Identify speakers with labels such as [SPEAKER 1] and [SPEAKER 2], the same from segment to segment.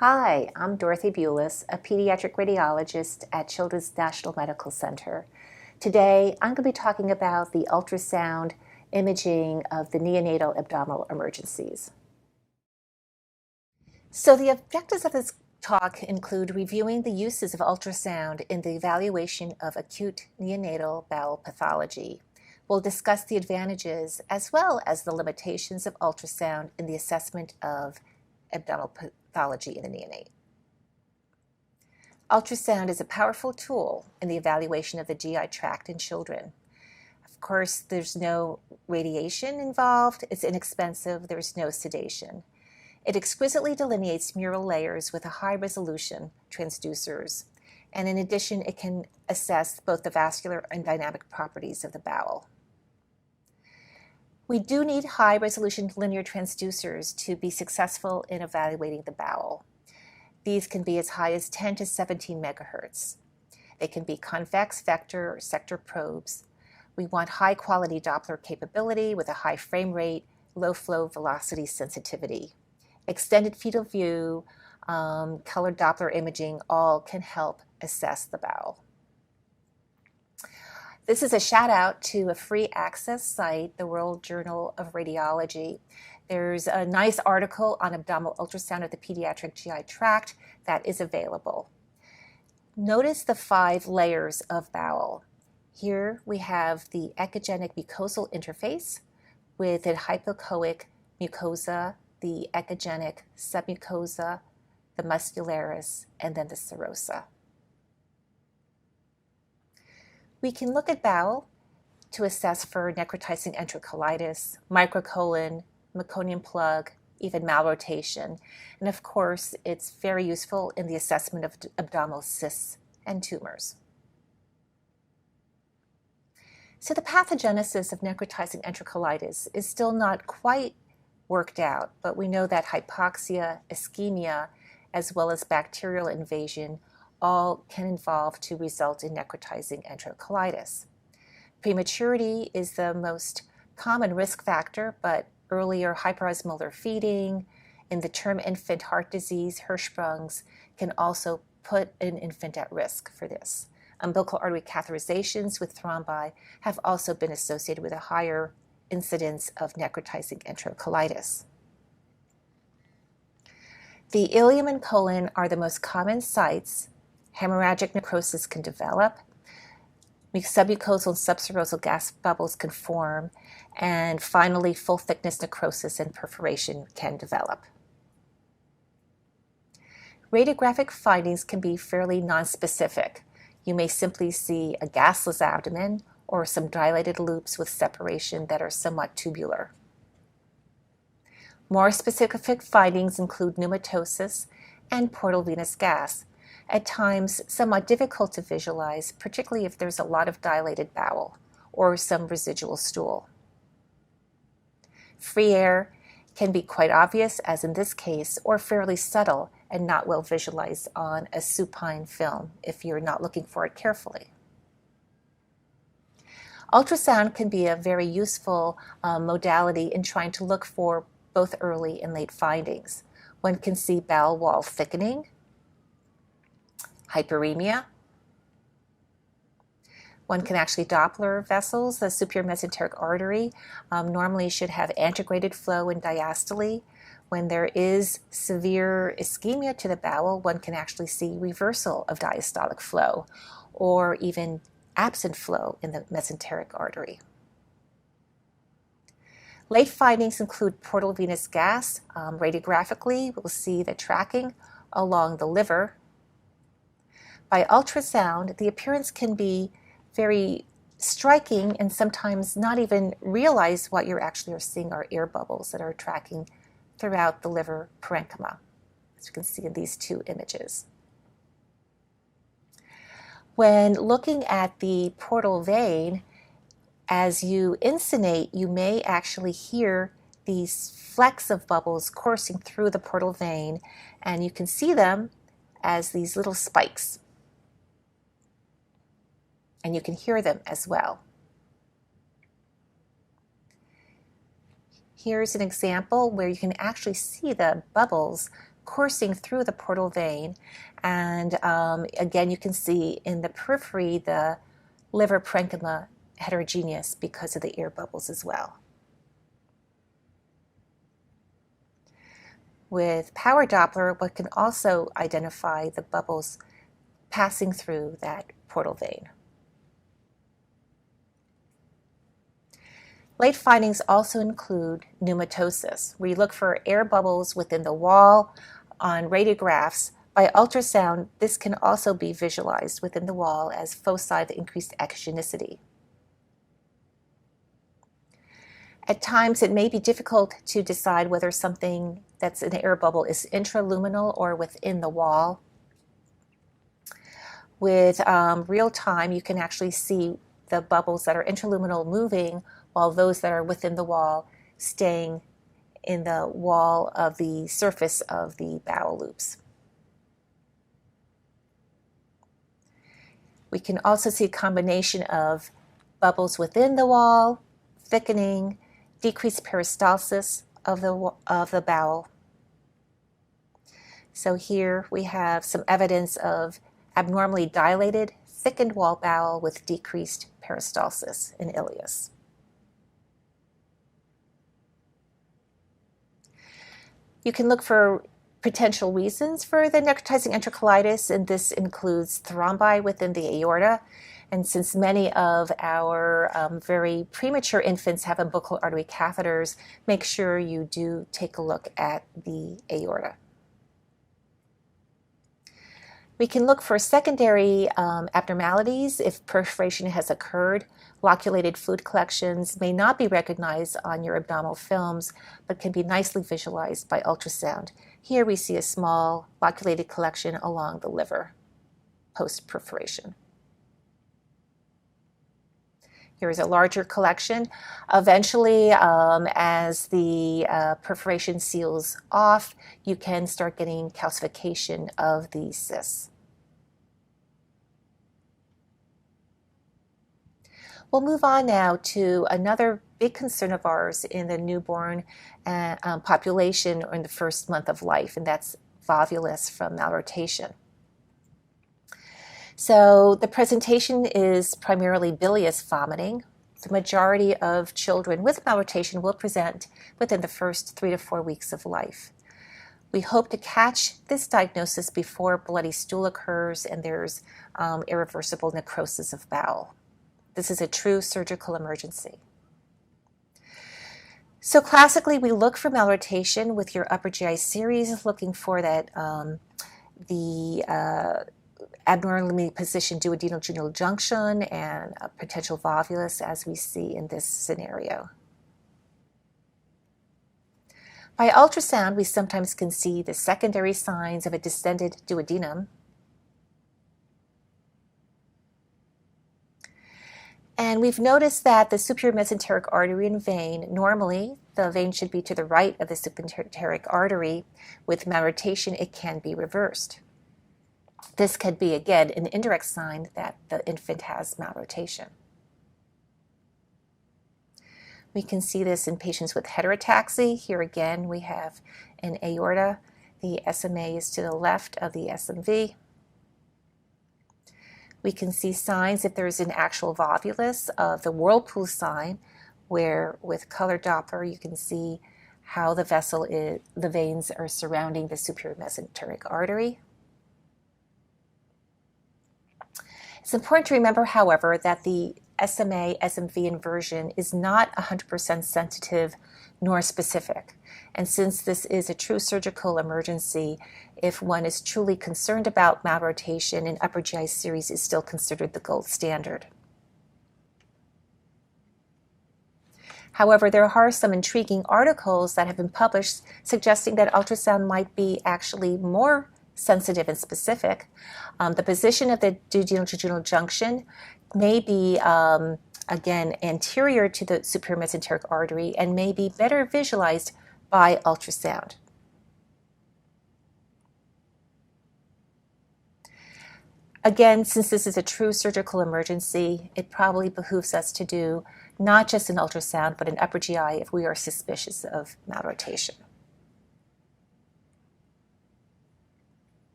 [SPEAKER 1] Hi, I'm Dorothy Bulis, a pediatric radiologist at Children's National Medical Center. Today, I'm going to be talking about the ultrasound imaging of the neonatal abdominal emergencies. So the objectives of this talk include reviewing the uses of ultrasound in the evaluation of acute neonatal bowel pathology. We'll discuss the advantages as well as the limitations of ultrasound in the assessment of abdominal pathology in the neonate. Ultrasound is a powerful tool in the evaluation of the GI tract in children. Of course, there's no radiation involved, it's inexpensive, there's no sedation. It exquisitely delineates mural layers with a high-resolution transducers, and in addition, it can assess both the vascular and dynamic properties of the bowel. We do need high-resolution linear transducers to be successful in evaluating the bowel. These can be as high as 10 to 17 megahertz. They can be convex, vector, or sector probes. We want high-quality Doppler capability with a high frame rate, low flow velocity sensitivity. Extended field of view, color Doppler imaging, all can help assess the bowel. This is a shout out to a free access site, the World Journal of Radiology. There's a nice article on abdominal ultrasound of the pediatric GI tract that is available. Notice the 5 layers of bowel. Here we have the echogenic mucosal interface with a hypoechoic mucosa, the echogenic submucosa, the muscularis, and then the serosa. We can look at bowel to assess for necrotizing enterocolitis, microcolon, Meconium Plug, even malrotation. And of course, it's very useful in the assessment of abdominal cysts and tumors. So the pathogenesis of necrotizing enterocolitis is still not quite worked out, but we know that hypoxia, ischemia, as well as bacterial invasion all can involve to result in necrotizing enterocolitis. Prematurity is the most common risk factor, but earlier hyperosmolar feeding, in the term infant heart disease, Hirschsprung's, can also put an infant at risk for this. Umbilical artery catheterizations with thrombi have also been associated with a higher incidence of necrotizing enterocolitis. The ileum and colon are the most common sites. Hemorrhagic necrosis can develop. Submucosal and subserosal gas bubbles can form. And finally, full thickness necrosis and perforation can develop. Radiographic findings can be fairly nonspecific. You may simply see a gasless abdomen or some dilated loops with separation that are somewhat tubular. More specific findings include pneumatosis and portal venous gas, at times somewhat difficult to visualize, particularly if there's a lot of dilated bowel or some residual stool. Free air can be quite obvious, as in this case, or fairly subtle and not well visualized on a supine film if you're not looking for it carefully. Ultrasound can be a very useful modality in trying to look for both early and late findings. One can see bowel wall thickening, hyperemia. One can actually Doppler vessels. The superior mesenteric artery normally should have antegrated flow and diastole. When there is severe ischemia to the bowel, one can actually see reversal of diastolic flow or even absent flow in the mesenteric artery. Late findings include portal venous gas. Radiographically, we'll see the tracking along the liver. By ultrasound, the appearance can be very striking and sometimes not even realize what you're actually are seeing are air bubbles that are tracking throughout the liver parenchyma, as you can see in these 2 images. When looking at the portal vein, as you insonate, you may actually hear these flecks of bubbles coursing through the portal vein, and you can see them as these little spikes. And you can hear them as well. Here's an example where you can actually see the bubbles coursing through the portal vein. And again, you can see in the periphery the liver parenchyma heterogeneous because of the air bubbles as well. With power Doppler, one can also identify the bubbles passing through that portal vein. Late findings also include pneumatosis. We look for air bubbles within the wall on radiographs. By ultrasound, this can also be visualized within the wall as foci of increased echogenicity. At times, it may be difficult to decide whether something that's an air bubble is intraluminal or within the wall. With real time, you can actually see the bubbles that are intraluminal moving, while those that are within the wall staying in the wall of the surface of the bowel loops. We can also see a combination of bubbles within the wall, thickening, decreased peristalsis of the bowel. So here we have some evidence of abnormally dilated, thickened wall bowel with decreased peristalsis in ileus. You can look for potential reasons for the necrotizing enterocolitis, and this includes thrombi within the aorta. And since many of our very premature infants have umbilical artery catheters, make sure you do take a look at the aorta. We can look for secondary abnormalities if perforation has occurred. Loculated fluid collections may not be recognized on your abdominal films, but can be nicely visualized by ultrasound. Here we see a small loculated collection along the liver post-perforation. Here is a larger collection. Eventually, as the perforation seals off, you can start getting calcification of the cysts. We'll move on now to another big concern of ours in the newborn population or in the first month of life, and that's volvulus from malrotation. So the presentation is primarily bilious vomiting. The majority of children with malrotation will present within the first 3 to 4 weeks of life. We hope to catch this diagnosis before bloody stool occurs and there's irreversible necrosis of bowel. This is a true surgical emergency. So classically, we look for malrotation with your upper GI series, looking for that abnormally positioned duodenal junction and a potential volvulus, as we see in this scenario. By ultrasound, we sometimes can see the secondary signs of a distended duodenum. And we've noticed that the superior mesenteric artery and vein, normally the vein should be to the right of the mesenteric artery. With malrotation, it can be reversed. This could be, again, an indirect sign that the infant has malrotation. We can see this in patients with heterotaxy. Here again, we have an aorta. The SMA is to the left of the SMV. We can see signs if there's an actual volvulus of the whirlpool sign, where with color Doppler you can see how the vessel is, the veins are surrounding the superior mesenteric artery. It's important to remember, however, that the SMA-SMV inversion is not 100% sensitive nor specific. And since this is a true surgical emergency, if one is truly concerned about malrotation, an upper GI series is still considered the gold standard. However, there are some intriguing articles that have been published suggesting that ultrasound might be actually more sensitive and specific. The position of the duodenal junction may be, again, anterior to the superior mesenteric artery and may be better visualized by ultrasound. Again, since this is a true surgical emergency, it probably behooves us to do not just an ultrasound, but an upper GI if we are suspicious of malrotation.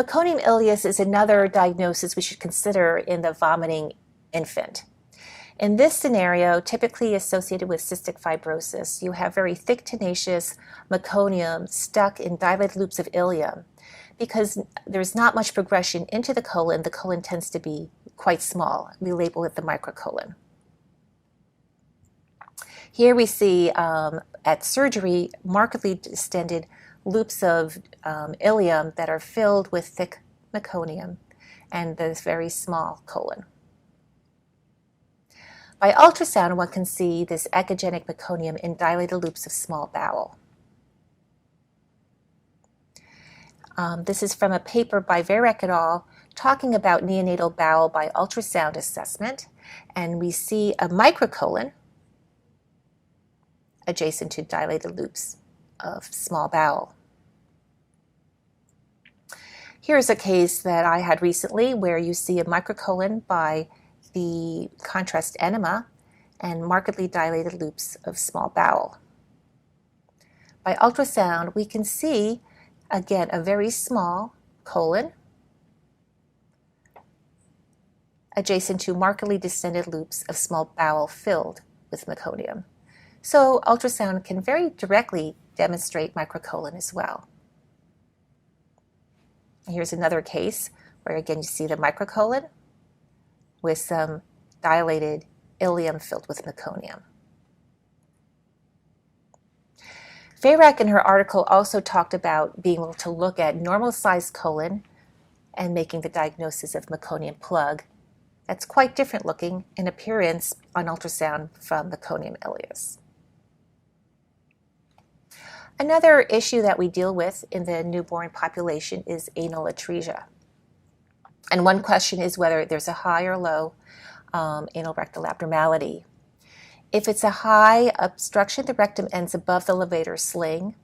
[SPEAKER 1] Meconium ileus is another diagnosis we should consider in the vomiting infant. In this scenario, typically associated with cystic fibrosis, you have very thick, tenacious meconium stuck in dilated loops of ileum. Because there's not much progression into the colon tends to be quite small. We label it the microcolon. Here we see at surgery markedly distended loops of ileum that are filled with thick meconium and this very small colon. By ultrasound, one can see this echogenic meconium in dilated loops of small bowel. This is from a paper by Verek et al. Talking about neonatal bowel by ultrasound assessment, and we see a microcolon adjacent to dilated loops of small bowel. Here's a case that I had recently where you see a microcolon by the contrast enema and markedly dilated loops of small bowel. By ultrasound, we can see, again, a very small colon adjacent to markedly distended loops of small bowel filled with meconium. So ultrasound can very directly demonstrate microcolon as well. Here's another case where again you see the microcolon with some dilated ileum filled with meconium. Verek in her article also talked about being able to look at normal-sized colon and making the diagnosis of Meconium Plug. That's quite different looking in appearance on ultrasound from Meconium ileus. Another issue that we deal with in the newborn population is anal atresia. And one question is whether there's a high or low anal rectal abnormality. If it's a high obstruction, the rectum ends above the levator sling.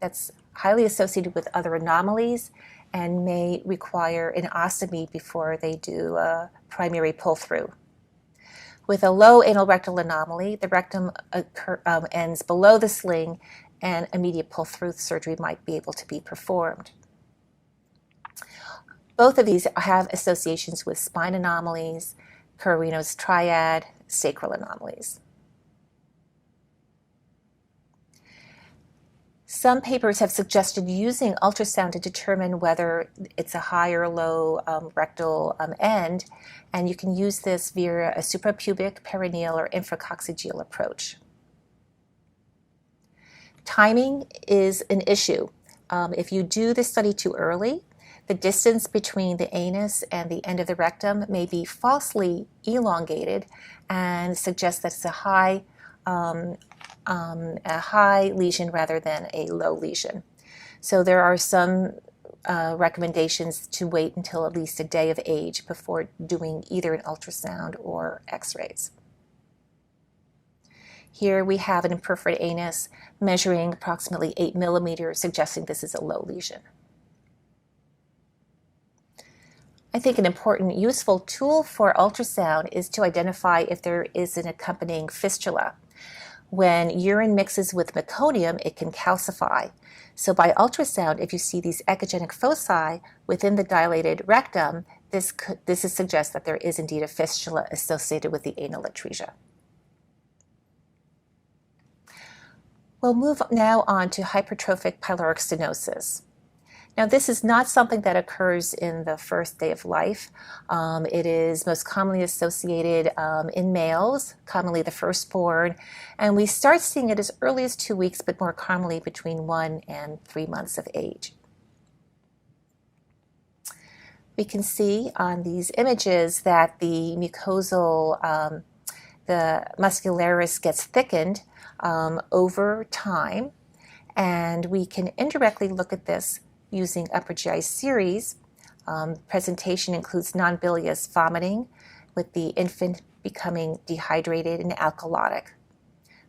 [SPEAKER 1] That's highly associated with other anomalies and may require an ostomy before they do a primary pull-through. With a low anal rectal anomaly, the rectum ends below the sling and immediate pull-through surgery might be able to be performed. Both of these have associations with spine anomalies, Currarino's triad, sacral anomalies. Some papers have suggested using ultrasound to determine whether it's a high or low rectal end, and you can use this via a suprapubic, perineal, or infracoccygeal approach. Timing is an issue. If you do the study too early, the distance between the anus and the end of the rectum may be falsely elongated and suggest that it's a high lesion rather than a low lesion. So there are some recommendations to wait until at least a day of age before doing either an ultrasound or x-rays. Here we have an imperforate anus measuring approximately 8 millimeters, suggesting this is a low lesion. I think an important useful tool for ultrasound is to identify if there is an accompanying fistula. When urine mixes with meconium, it can calcify. So by ultrasound, if you see these echogenic foci within the dilated rectum, this suggests that there is indeed a fistula associated with the anal atresia. We'll move now on to hypertrophic pyloric stenosis. Now, this is not something that occurs in the first day of life. It is most commonly associated in males, commonly the firstborn, and we start seeing it as early as 2 weeks, but more commonly between 1 and 3 months of age. We can see on these images that the mucosal, the muscularis gets thickened over time, and we can indirectly look at this using upper GI series. Presentation includes non-bilious vomiting, with the infant becoming dehydrated and alkalotic.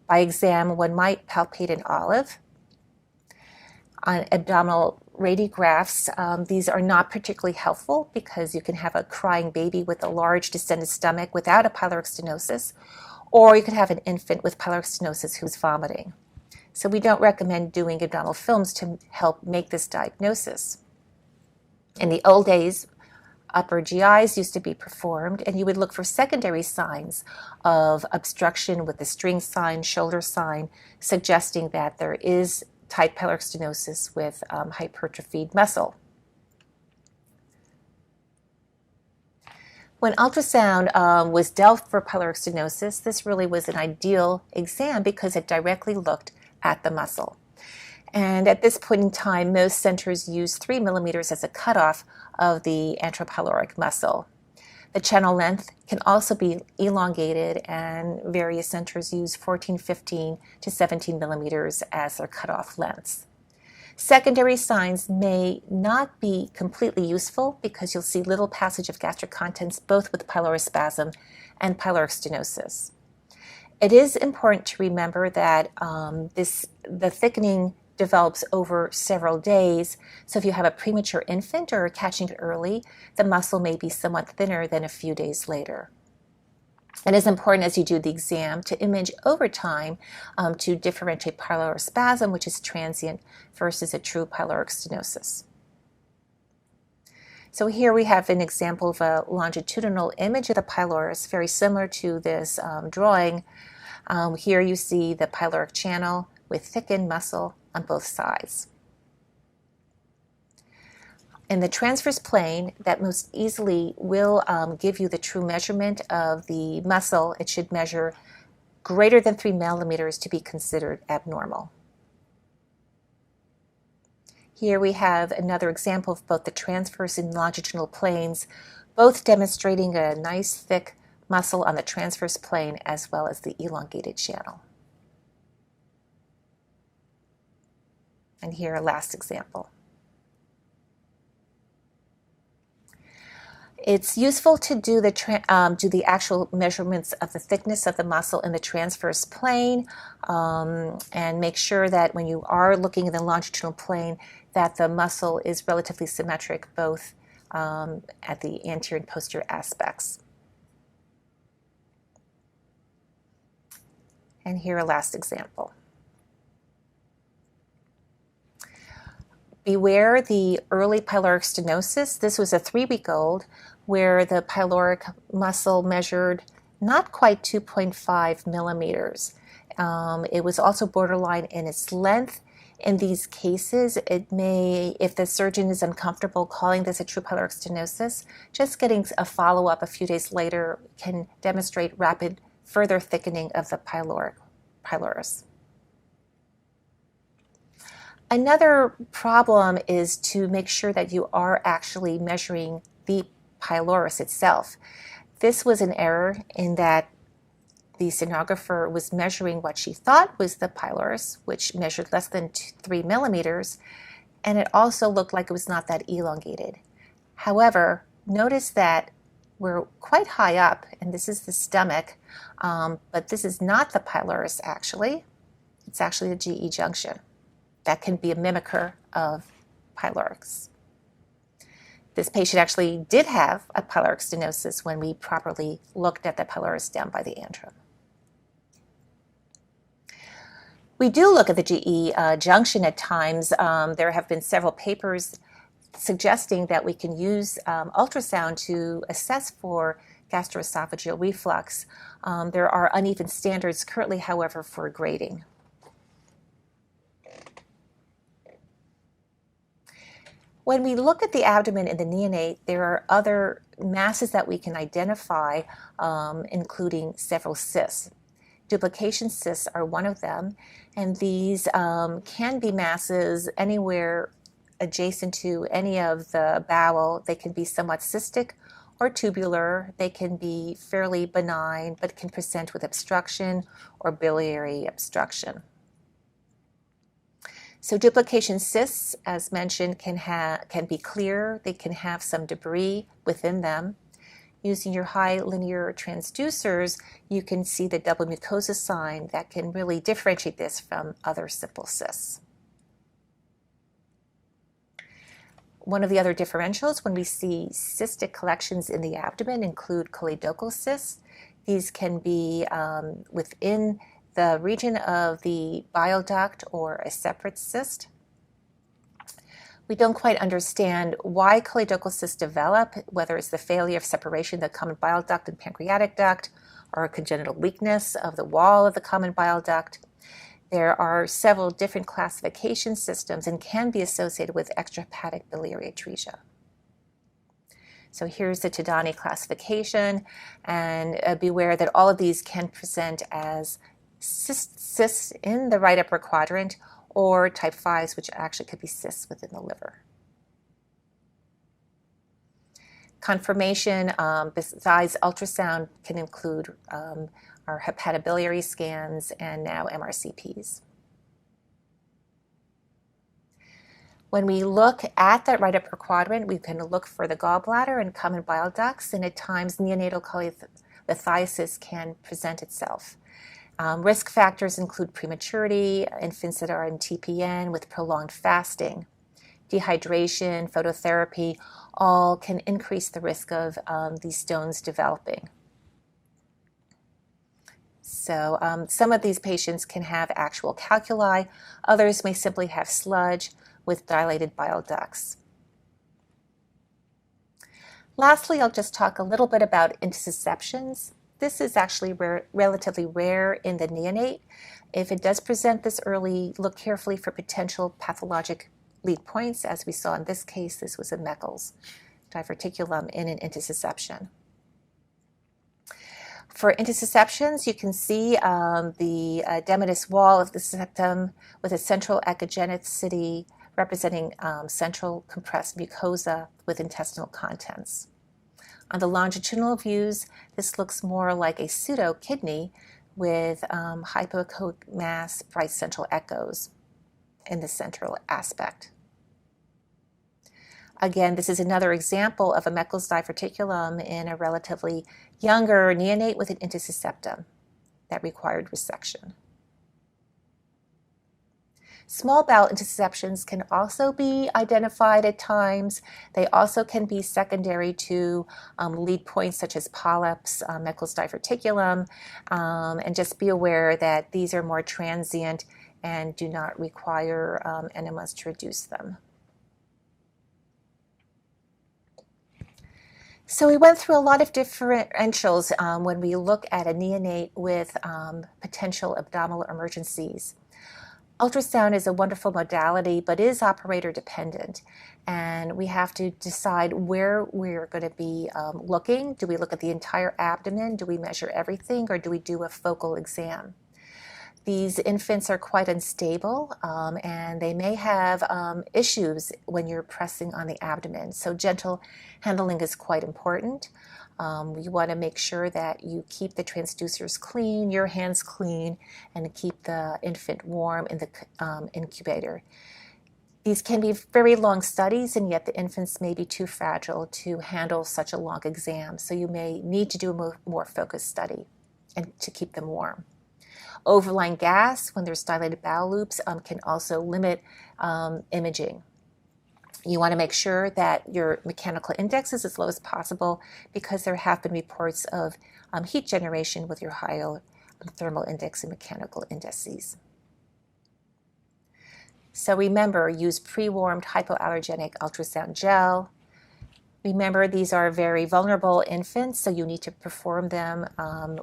[SPEAKER 1] By exam, one might palpate an olive. On abdominal radiographs, these are not particularly helpful because you can have a crying baby with a large distended stomach without a pyloric stenosis, or you could have an infant with pyloric stenosis who's vomiting. So we don't recommend doing abdominal films to help make this diagnosis. In the old days, upper GIs used to be performed, and you would look for secondary signs of obstruction with the string sign, shoulder sign, suggesting that there is tight pyloric stenosis with hypertrophied muscle. When ultrasound was developed for pyloric stenosis, this really was an ideal exam because it directly looked at the muscle. And at this point in time, most centers use 3 millimeters as a cutoff of the antropyloric muscle. The channel length can also be elongated, and various centers use 14, 15 to 17 millimeters as their cutoff lengths. Secondary signs may not be completely useful because you'll see little passage of gastric contents both with pylorospasm and pyloric stenosis. It is important to remember that the thickening develops over several days, so if you have a premature infant or catching it early, the muscle may be somewhat thinner than a few days later. It is important as you do the exam to image over time to differentiate pylorospasm, which is transient, versus a true pyloric stenosis. So here we have an example of a longitudinal image of the pylorus, very similar to this drawing. Here you see the pyloric channel with thickened muscle on both sides. In the transverse plane, that most easily will give you the true measurement of the muscle. It should measure greater than 3 millimeters to be considered abnormal. Here we have another example of both the transverse and longitudinal planes, both demonstrating a nice thick muscle on the transverse plane as well as the elongated channel. And here a last example. It's useful to do the actual measurements of the thickness of the muscle in the transverse plane and make sure that when you are looking at the longitudinal plane that the muscle is relatively symmetric both at the anterior and posterior aspects. And here a last example. Beware the early pyloric stenosis. This was a 3-week-old where the pyloric muscle measured not quite 2.5 millimeters. It was also borderline in its length. In these cases, it may, if the surgeon is uncomfortable calling this a true pyloric stenosis, just getting a follow-up a few days later can demonstrate rapid further thickening of the pylorus. Another problem is to make sure that you are actually measuring the pylorus itself. This was an error in that the sonographer was measuring what she thought was the pylorus, which measured less than 3 millimeters, and it also looked like it was not that elongated. However, notice that we're quite high up, and this is the stomach, but this is not the pylorus actually. It's actually the GE junction. That can be a mimicker of pylorics. This patient actually did have a pyloric stenosis when we properly looked at the pylorus down by the antrum. We do look at the GE junction at times. There have been several papers suggesting that we can use ultrasound to assess for gastro-esophageal reflux. There are uneven standards currently, however, for grading. When we look at the abdomen in the neonate, there are other masses that we can identify, including several cysts. Duplication cysts are one of them, and these can be masses anywhere adjacent to any of the bowel. They can be somewhat cystic or tubular. They can be fairly benign, but can present with obstruction or biliary obstruction. So duplication cysts, as mentioned, can be clear. They can have some debris within them. Using your high linear transducers, you can see the double mucosa sign that can really differentiate this from other simple cysts. One of the other differentials when we see cystic collections in the abdomen include choledochal cysts. These can be within the region of the bile duct or a separate cyst. We don't quite understand why choledochal cysts develop, whether it's the failure of separation of the common bile duct and pancreatic duct, or a congenital weakness of the wall of the common bile duct. There are several different classification systems and can be associated with extrahepatic biliary atresia. So here's the Todani classification, and beware that all of these can present as cysts in the right upper quadrant, or type 5s, which actually could be cysts within the liver. Confirmation, besides ultrasound, can include our hepatobiliary scans and now MRCPs. When we look at that right upper quadrant, we can look for the gallbladder and common bile ducts, and at times neonatal cholelithiasis can present itself. Risk factors include prematurity, infants that are in TPN with prolonged fasting, dehydration, phototherapy, all can increase the risk of these stones developing. So some of these patients can have actual calculi, others may simply have sludge with dilated bile ducts. Lastly, I'll just talk a little bit about intussusceptions. This is actually relatively rare in the neonate. If it does present this early, look carefully for potential pathologic lead points. As we saw in this case, this was a Meckel's diverticulum in an intussusception. For intussusceptions, you can see the edematous wall of the septum with a central echogenicity representing central compressed mucosa with intestinal contents. On the longitudinal views, this looks more like a pseudo-kidney with hypoechoic mass, bright central echoes in the central aspect. Again, this is another example of a Meckel's diverticulum in a relatively younger neonate with an intussusceptum that required resection. Small bowel intussusceptions can also be identified at times. They also can be secondary to lead points such as polyps, Meckel's diverticulum, and just be aware that these are more transient and do not require enemas to reduce them. So we went through a lot of differentials when we look at a neonate with potential abdominal emergencies. Ultrasound is a wonderful modality, but is operator dependent, and we have to decide where we're going to be looking. Do we look at the entire abdomen? Do we measure everything, or do we do a focal exam? These infants are quite unstable, and they may have issues when you're pressing on the abdomen, so gentle handling is quite important. You want to make sure that you keep the transducers clean, your hands clean, and keep the infant warm in the incubator. These can be very long studies, and yet the infants may be too fragile to handle such a long exam, so you may need to do a more focused study and to keep them warm. Overlying gas, when there's dilated bowel loops, can also limit imaging. You want to make sure that your mechanical index is as low as possible, because there have been reports of heat generation with your higher thermal index and mechanical indices. So remember, use pre-warmed hypoallergenic ultrasound gel. Remember, these are very vulnerable infants, so you need to perform them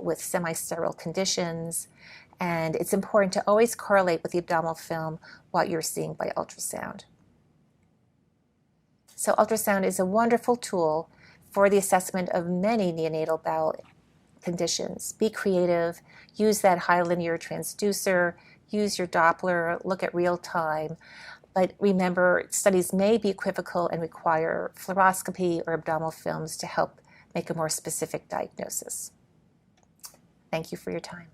[SPEAKER 1] with semi-sterile conditions. And it's important to always correlate with the abdominal film what you're seeing by ultrasound. So ultrasound is a wonderful tool for the assessment of many neonatal bowel conditions. Be creative, use that high linear transducer, use your Doppler, look at real time. But remember, studies may be equivocal and require fluoroscopy or abdominal films to help make a more specific diagnosis. Thank you for your time.